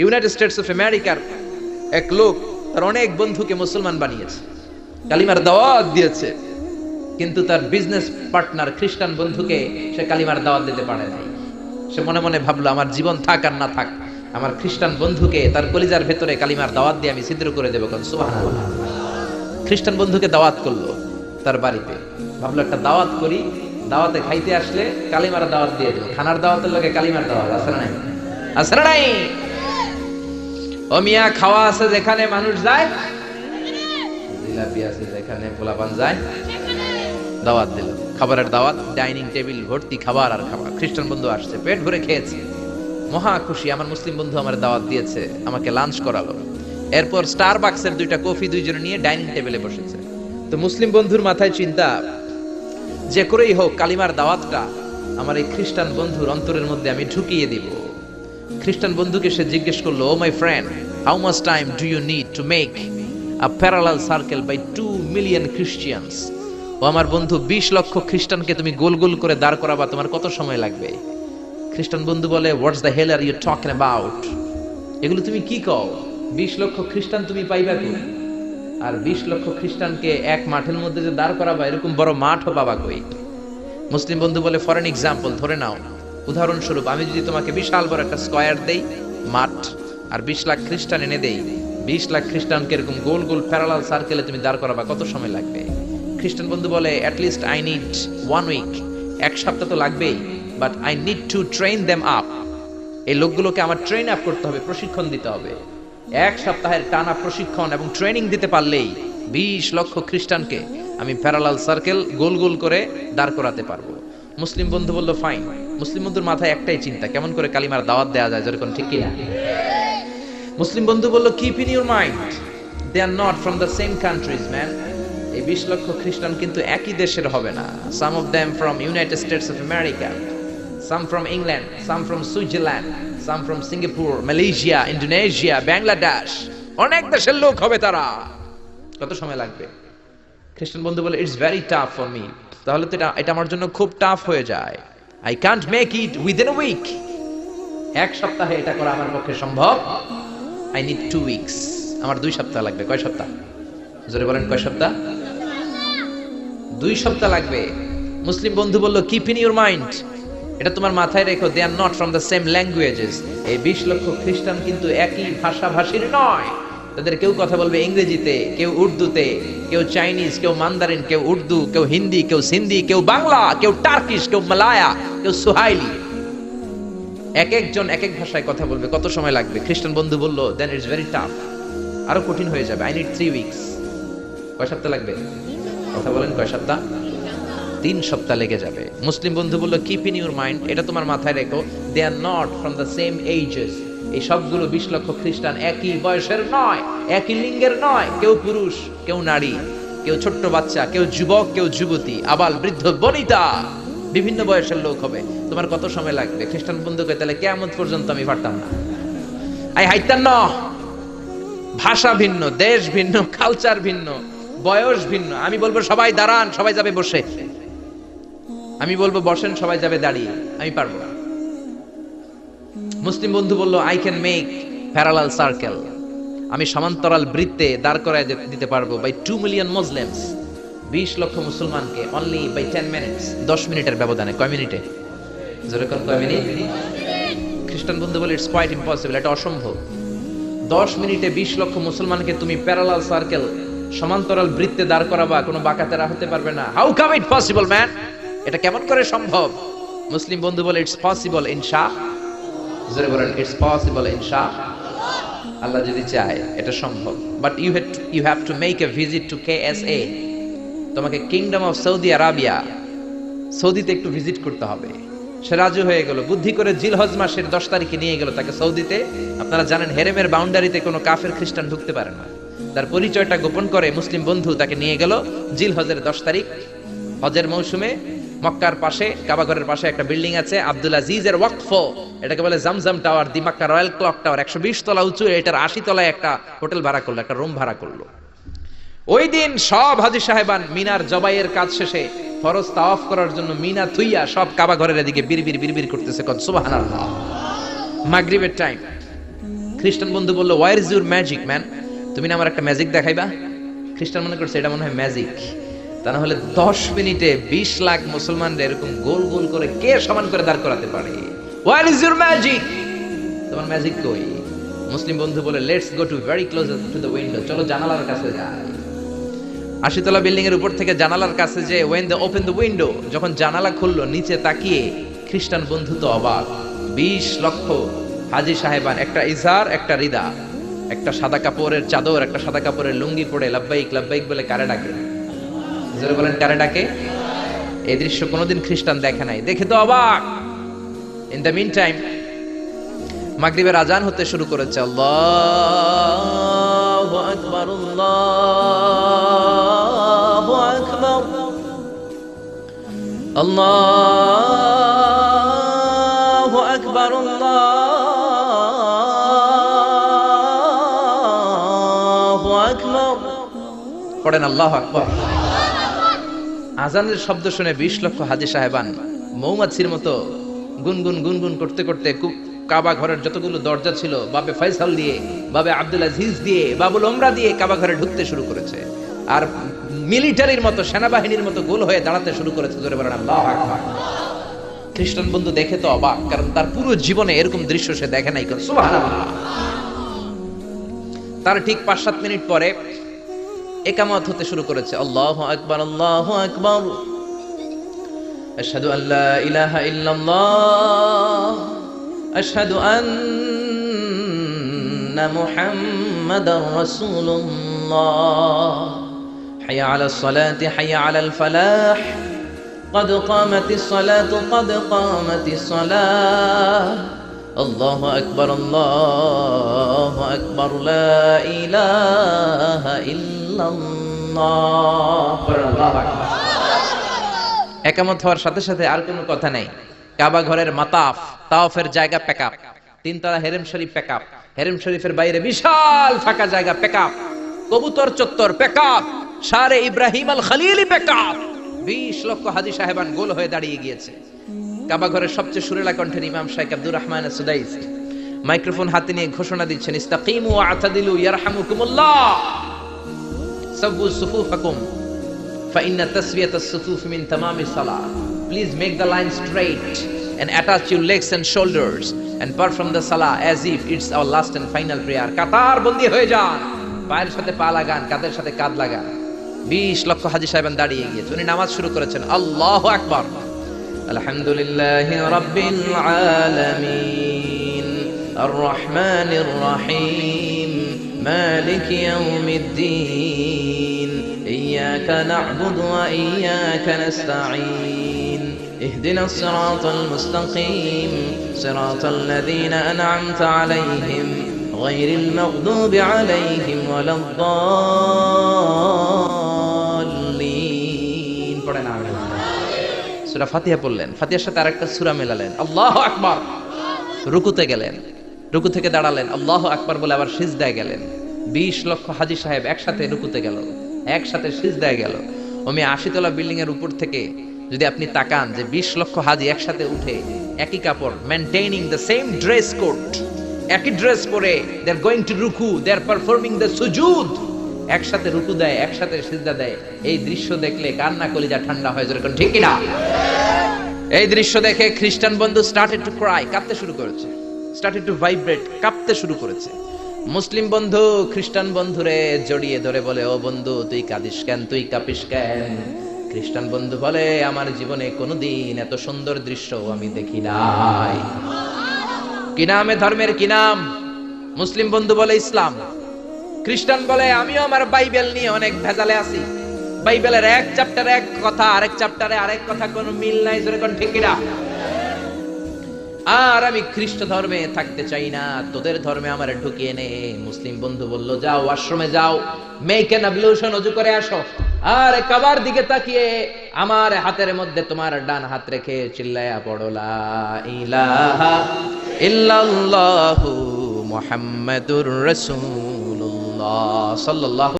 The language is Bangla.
ইউনাইটেড স্টেটস অফ আমেরিকার এক লোক তার অনেক বন্ধুকে মুসলমান বানিয়েছে, কালিমার দাওয়াত দিয়েছে, কিন্তু তার বিজনেস পার্টনার খ্রিস্টান বন্ধুকে সে কালিমার দাওয়াত দিতে পারে নাই। সে মনে মনে ভাবলো, আমার জীবন থাক আর না থাক, আমার খ্রিস্টান বন্ধুকে তার কলিজার ভেতরে কালিমার দাওয়াত দিয়ে আমি ছিদ্র করে দেবো। কারণ সুবহানাল্লাহ, খ্রিস্টান বন্ধুকে দাওয়াত করলো তার বাড়িতে, ভাবলো একটা দাওয়াত করি, দাওয়াতে খাইতে আসলে কালিমার দাওয়াত দিয়ে দেবো। খানার দাওয়াতের লোকে কালিমার দাওয়াত আছে না নাই? আছে না নাই? ও মিয়া, খাওয়া আছে যেখানে মানুষ যায়, জিলাপি আছে যেখানে পোলাপান যায়, দাওয়াত দিল, খাবারের দাওয়াত, ডাইনিং টেবিল ভর্তি খাবার আর খাবার। খ্রিস্টান বন্ধু আসছে, পেট ভরে খেয়েছে, মহা খুশি, আমার মুসলিম বন্ধু আমার দাওয়াত দিয়েছে, আমাকে লাঞ্চ করালো। এরপর স্টারবাকসের 2টা কফি দুইজনে নিয়ে ডাইনিং টেবিলে বসেছে। তো মুসলিম বন্ধুর মাথায় চিন্তা, যে করেই হোক কালিমার দাওয়াতটা আমার এই খ্রিস্টান বন্ধুর অন্তরের মধ্যে আমি ঢুকিয়ে দিব। খ্রিস্টান বন্ধুকে সে জিজ্ঞেস করলো, oh my friend, how much time do you need to make a parallel circle by 2 million Christians? ও আমার বন্ধু, 20 লক্ষ খ্রিস্টানকে তুমি গোল গোল করে দাঁড় করাবা, তোমার কত সময় লাগবে? খ্রিস্টান বন্ধু বলে, what's the hell are you talking about? এগুলো তুমি কি কও? 20 লক্ষ খ্রিস্টান তুমি পাইবা কই? আর 20 লক্ষ খ্রিস্টানকে এক মাঠের মধ্যে যে দাঁড় করাবা, এরকম বড় মাঠও পাবা কই? মুসলিম বন্ধু বলে, ফর এন এক্সাম্পল, ধরে নাও, উদাহরণস্বরূপ আমি যদি তোমাকে বিশাল বড় একটা স্কয়ার দেই, মাঠ, আর 20 লাখ খ্রিস্টান এনে দেই, 20 লাখ খ্রিস্টানকে এরকম গোল গোল প্যারালাল সার্কেলে তুমি দাঁড় করাবা, কত সময় লাগবে? খ্রিস্টান বন্ধু বলে, at least I need 1 week, 1 সপ্তাহ তো লাগবেই, but I need to train them up. এই লোকগুলোকে আমার ট্রেন আপ করতে হবে, প্রশিক্ষণ দিতে হবে। 1 সপ্তাহের টানা প্রশিক্ষণ এবং ট্রেনিং দিতে পারলেই 20 লক্ষ খ্রিস্টানকে আমি প্যারালাল সার্কেল গোল গোল করে দাঁড় করাতে পারবো। মুসলিম বন্ধু বলল, ফাইন। মুসলিম বন্ধুর মাথায় একটাই চিন্তা, কেমন করে কালিমার দাওয়াত দেওয়া যায়, যেরকম ঠিক কিনা? মুসলিম বন্ধু বলল, keep in your mind, they are not from the same countries man. এই 20 লক্ষ খ্রিস্টান কিন্তু একই দেশের হবে না। Some of them from United States of America, some from England, some from Switzerland, some from Singapore, Malaysia, Indonesia, Bangladesh, অনেক দেশের লোক হবে তারা। কত সময় লাগবে? খ্রিস্টান বন্ধু বলে, it's very tough for me. তাহলে তো এটা আমার জন্য খুব টাফ হয়ে যায়। I can't make it within a week. 1 সপ্তাহে এটা করা আমার পক্ষে সম্ভব। I need 2 weeks. আমার 2 সপ্তাহ লাগবে। কয় সপ্তাহ? জোরে বলেন, কয় সপ্তাহ? 2 সপ্তাহ লাগবে। মুসলিম বন্ধু বলল, কিপ ইন ইউর মাইন্ড, এটা তোমার মাথায় রেখো, they are not from the same languages. এই 20 লক্ষ খ্রিস্টান কিন্তু একই ভাষাভাষীর নয়। তাদের কেউ কথা বলবে ইংরেজিতে, কেউ উর্দুতে, কেউ চাইনিজ, কেউ মান্দারিন, কেউ উর্দু, কেউ হিন্দি, কেউ সিন্ধি, কেউ বাংলা, কেউ টার্কিশ, কেউ মালায়া, কেউ সুহাইলি। এক একজন এক এক ভাষায় কথা বলবে, কত সময় লাগবে? খ্রিস্টান বন্ধু বলল, দেন ইটস ভেরি টাফ, আরো কঠিন হয়ে যাবে। I need 3 weeks. কয় সপ্তাহ লাগবে? কথা বলেন, কয় সপ্তাহ? 3 সপ্তাহ লেগে যাবে। মুসলিম বন্ধু বলল, কিপ ইন ইউর মাইন্ড, এটা তোমার মাথায় রেখো, they are not from the same ages. এই সবগুলো 20 লক্ষ খ্রিস্টান একই বয়সের নয়, একই লিঙ্গের নয়। কেউ পুরুষ, কেউ নারী, কেউ ছোট্ট বাচ্চা, কেউ যুবক, কেউ যুবতী, আবাল বৃদ্ধ বনিতা, বিভিন্ন বয়সের লোক হবে। তোমার কত সময় লাগবে? খ্রিস্টান বন্ধুকে, তাহলে কিয়ামত পর্যন্ত আমি পারতাম না। আই হাইতাম না। ভাষা ভিন্ন, দেশ ভিন্ন, কালচার ভিন্ন, বয়স ভিন্ন। আমি বলবো সবাই দাঁড়ান, সবাই যাবে বসে। আমি বলবো বসেন, সবাই যাবে দাঁড়িয়ে। আমি পারবো না। মুসলিম বন্ধু বলল, I can make parallel circle, আমি সমান্তরাল বৃত্তে দাঁড় করায় দিতে পারবো বাই 2 মিলিয়ন মুসলিমস, 20 লক্ষ মুসলমানকে অনলি বাই 10 মিনিটস, 10 মিনিটের ব্যবধানে। কয় মিনিটে? জোরে কোন কয় মিনিট? খ্রিস্টান বন্ধু বলে, ইটস কোয়াইট ইম্পসিবল, এটা অসম্ভব। 10 মিনিটে 20 লক্ষ মুসলমানকে তুমি প্যারালাল সার্কেল, সমান্তরাল বৃত্তে দাঁড় করাবা, কোনো বাঁকাতেরা হতে পারবে না। How come it possible man? এটা কেমন করে সম্ভব? মুসলিম বন্ধু বলে, ইটস পসিবল ইনশা। জোরে বলেন, ইটস পসিবল ইনশা। আল্লাহ যদি চায় এটা সম্ভব। But you have to make a visit to KSA। তোমাকে কিংডম অফ সৌদি আরাবিয়া, সৌদিতে একটু ভিজিট করতে হবে। সে রাজি হয়ে গেল। বুদ্ধি করে জিলহজ মাসের 10 তারিখে নিয়ে গেল তাকে সৌদিতে। আপনারা জানেন, হেরেমের বাউন্ডারিতে কোনো কাফের খ্রিস্টান ঢুকতে পারে না। তার পরিচয়টা গোপন করে মুসলিম বন্ধু তাকে নিয়ে গেল জিলহজের 10 তারিখ, হজের মৌসুমে। মক্কার পাশে, কাবাঘরের পাশে একটা বিল্ডিং আছে, আব্দুল আজিজের ওয়াকফ, এটাকে বলে জামজাম টাওয়ার, দি মক্কা রয়্যাল ক্লক টাওয়ার। 120 তলা উঁচু, এটার 80 তলায় একটা হোটেল ভাড়া করলো, একটা রুম ভাড়া করলো। ওই দিন সব হাজী সাহেবান মিনার জবাইয়ের কাজ শেষে ফরজ তাওয়াফ করার জন্য মিনা থুইয়া সব কাবাঘরের দিকে বিড়বিড় বিড়বিড় করতেছে, কত সুবহানাল্লাহ। মাগরিবের টাইম, খ্রিস্টান বন্ধু বললো, where is your magic man? তুমি না আমার একটা ম্যাজিক দেখাইবা? খ্রিস্টান মনে করছে এটা মনে হয় ম্যাজিক। তা না হলে 10 মিনিটে 20 লাখ মুসলমানদের এরকম গোল গোল করে কে সমান করে দাঁড় করাতে পারে? What is your magic? তোমার ম্যাজিক কই? মুসলিম বন্ধু বলে, let's go to very close to the window, চলো জানালার কাছে যাই। 80 তলা বিল্ডিং এর উপর থেকে জানালার কাছে যে when they open the window, যখন জানালা খুললো, নিচে তাকিয়ে খ্রিস্টান বন্ধু তো অবাক। 20 লক্ষ হাজী সাহেবান, একটা ইজার, একটা রিদা, একটা সাদা কাপড়ের চাদর, একটা সাদা কাপড়ের লুঙ্গি পরে লাব্বাইক লাব্বাইক বলে কারে ডাকে? জোরে বলেন, কারে ডাকে? এই দৃশ্য কোনোদিন খ্রিস্টান দেখে নাই, দেখে তো অবাক। ইন দ্য মিন টাইম মাগরিবের আজান হতে শুরু করেছে। আল্লাহু আকবার, আল্লাহু আকবার, আল্লাহু আকবার, আল্লাহু আকবার। পড়েন আল্লাহু আকবার। আজানের শব্দ শুনে 20 লক্ষ হাজী সাহেবান মৌমাছির মতো গুনগুন গুনগুন করতে করতে কাবা ঘরের যতগুলো দরজা ছিল, বাবে ফয়সাল দিয়ে, বাবে আব্দুল আজিজ দিয়ে, বাবুল ওমরা দিয়ে কাবা ঘরে ঢুকতে শুরু করেছে। আর মিলিটারির মতো, সেনাবাহিনীর মতো গোল হয়ে দাঁড়াতে শুরু করেছে। জোরে বলেন আল্লাহু আকবার। খ্রিস্টান বন্ধু দেখে তো অবাক, কারণ তার পুরো জীবনে এরকম দৃশ্য সে দেখে নাই। সুবহানাল্লাহ। তার ঠিক 5-7 মিনিট পরে ইকামত হতে শুরু করেছে। আল্লাহু আকবার, আল্লাহু আকবার, আশহাদু আল্লা ইলাহা ইল্লাল্লাহ, আশহাদু আন্না মুহাম্মাদার রাসূলুল্লাহ, হাইয়া আলাস সালাতি হাইয়া আলাল ফালাহ, قد قامت الصلاة قد قامت الصلاة, আল্লাহু আকবার, আল্লাহু আকবার, লা ইলাহা ইল্লাল্লাহ। আল্লাহু আকবার। একামত হওয়ার সাথে সাথে আর কোনো কথা নাই। কাবা ঘরের মাতাফ, তাওয়াফের জায়গা প্যাকআপ, 3 তলা হেরেম শরীফ প্যাকআপ, হেরেম শরীফের বাইরে বিশাল ফাঁকা জায়গা প্যাকআপ, কবুতর চত্বর প্যাকআপ, শারে ইব্রাহিম আল খলিলি প্যাকআপ। 20 লক্ষ হাজী সাহেবান গোল হয়ে দাঁড়িয়ে গিয়েছে। কাবা ঘরের সবচেয়ে সুরেলা কণ্ঠের ইমাম শাইখ আব্দুর রহমান আস-সুদাইস মাইক্রোফোন হাতে নিয়ে ঘোষণা দিচ্ছেন, ইস্তাকিমু ওয়া আতাদিলু ইয়ারহামুকুমুল্লাহ, সাব্বু সুফুফাকুম ফাইন্না তাসওয়িয়াতাস সুফুফ মিন তামামিস সালাহ। Please make the line straight and attach your legs and shoulders and perform the salah as if it's our last and final prayer. কাতার বন্দী হয়ে যান, পায়ের সাথে পা লাগান, কাঁধের সাথে কাঁধ লাগান। 20 লক্ষ হাজী সাহেবান দাঁড়িয়ে গিয়েছে। উনি নামাজ শুরু করেছেন। আল্লাহু আকবার। আলহামদুলিল্লাহি রাব্বিল আলামিন, আর রহমানির রহিম, মালিকি ইয়াউমিদ্দিন, ইয়াকা না'বুদু ওয়া ইয়াকা নাস্তাঈন, ইহদিনাস সিরাতাল মুস্তাকিম, সিরাতাল লাযীনা আন'আমতা আলাইহিম গায়রিল মাগদুবি আলাইহিম ওয়ালাদ-দাল্লিন। পড়েন আমিন। সূরা ফাতিহা পড়লেন, ফাতিহার সাথে আরেকটা সূরা মেলালেন। আল্লাহু আকবার। রুকুতে গেলেন, রুকু থেকে দাঁড়ালেন, আল্লাহু আকবার বলে আবার সিজদায় গেলেন। 20 লক্ষ হাজী সাহেব একসাথে রুকুতে গেল, একসাথে সিজদায় গেল। ওমি 80 তলা বিল্ডিং এর উপর থেকে যদি আপনি তাকান যে 20 লক্ষ হাজী একসাথে উঠে একই কাপড়, maintaining the same dress code, একই ড্রেস পরে দে আর গোইং টু রুকু, দে আর পারফর্মিং দ্য সুজুদ, একসাথে রুকু দেয়, একসাথে সিজদা দেয়। এই দৃশ্য দেখলে কার না কলিজা ঠান্ডা হয়, যেরকম ঠিক কি না? এই দৃশ্য দেখে খ্রিস্টান বন্ধু স্টার্টেড টু ক্রাই, কাঁদতে শুরু করেছে, স্টার্টেড টু ভাইব্রেট, কাঁপতে শুরু করেছে। মুসলিম বন্ধু খ্রিস্টান বন্ধুরে জড়িয়ে ধরে বলে, ও বন্ধু তুই কাঁদিস কেন, তুই কাঁপিস কেন? খ্রিস্টান বন্ধু বলে, আমার জীবনে কোনোদিন এত সুন্দর দৃশ্য আমি দেখি নাই। কি নামে ধর্মের কি নাম? মুসলিম বন্ধু বলে ইসলাম। খ্রিস্টান বলে, আমিও আমার বাইবেল নিয়ে অনেক ভেজালে আছি, বাইবেলের এক চ্যাপ্টারে এক কথা, আরেক চ্যাপ্টারে আরেক কথা, কোনো মিল নাই, যেরকম ঠিক কিনা? আর আমি খ্রিস্ট ধর্মে থাকতে চাই না, তোদের ধর্মে আমার ঢুকিয়ে নে। মুসলিম বন্ধু বলল, যাও আশ্রমে যাও, মেক এন অ্যাবলিউশন, ওযু করে আসো, আর কাবার দিকে তাকিয়ে আমার হাতের মধ্যে তোমার ডান হাত রেখে চিল্লায়া পড়ো, লা ইলাহা ইল্লাল্লাহু মুহাম্মাদুর রাসূলুল্লাহ সাল্লাল্লাহু